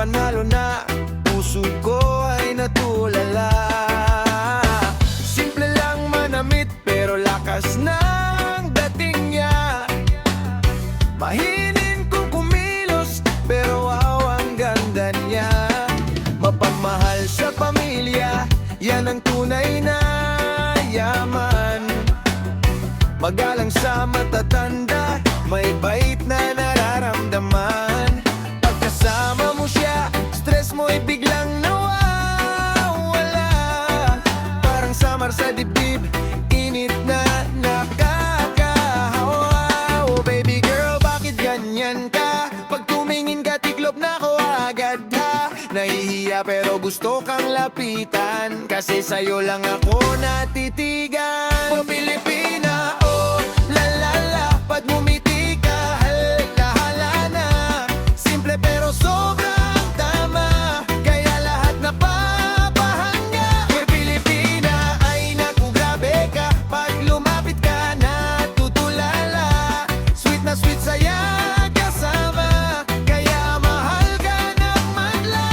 panalo na, puso ko ay natulala. Simple lang manamit pero lakas ng dating niya. Mahinin kung kumilos pero wow ang ganda niya. Mapagmahal sa pamilya, yan ang tunay na yaman. Magalang sa matatanda, may bait na nararamdaman. Pagkasama mo siya, stress mo'y biglang nawawala. Parang samar sa dibdib, init na nakakahawa. Oh baby girl, bakit ganyan ka? Pag tumingin ka, tiklop na ko agad ha. Nahihiya pero gusto kang lapitan, kasi sa'yo lang ako natitigan. Oh Pilipina, oh la la la, pag bumiti ka, hala na. Simple pero sobrang tama, kaya lahat napapahanga. Oh Pilipina, ay naku grabe ka, pag lumapit ka natutulala. Sweet na sweet saya kasama, kaya mahal ka ng madla.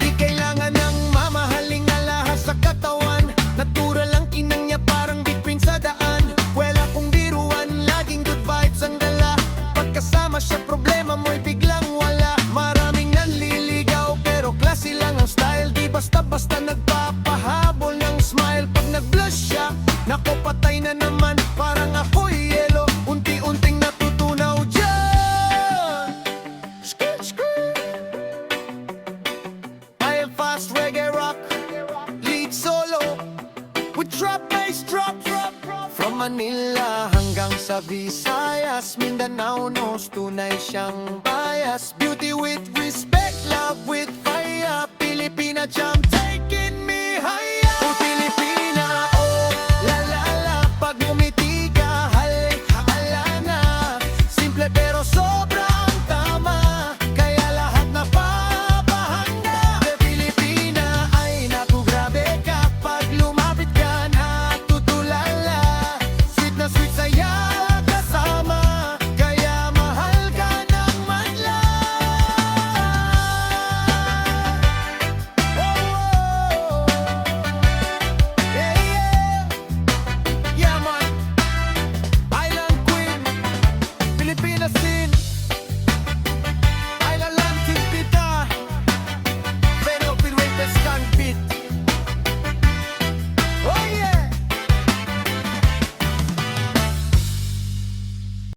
Di kailangan ng mamahaling alahas sa katawan, natural lang kinang niya parang bituin sa daan. Wala kong biruan, laging good vibes ang dala. Pagkasama siya, problema mo'y biglang wala. Maraming nanliligaw pero klase lang ang style. Di basta-basta nagpapahabol ng smile. Pag nag-blush siya, nako patay na naman. Parang ako'y yelo, unti-unting natutunaw dyan. Skirt, skirt. I am fast reggae rock, lead solo with trap bass drop. From Manila hanggang sa Visayas, Mindanao knows tunay siyang bias. Beauty with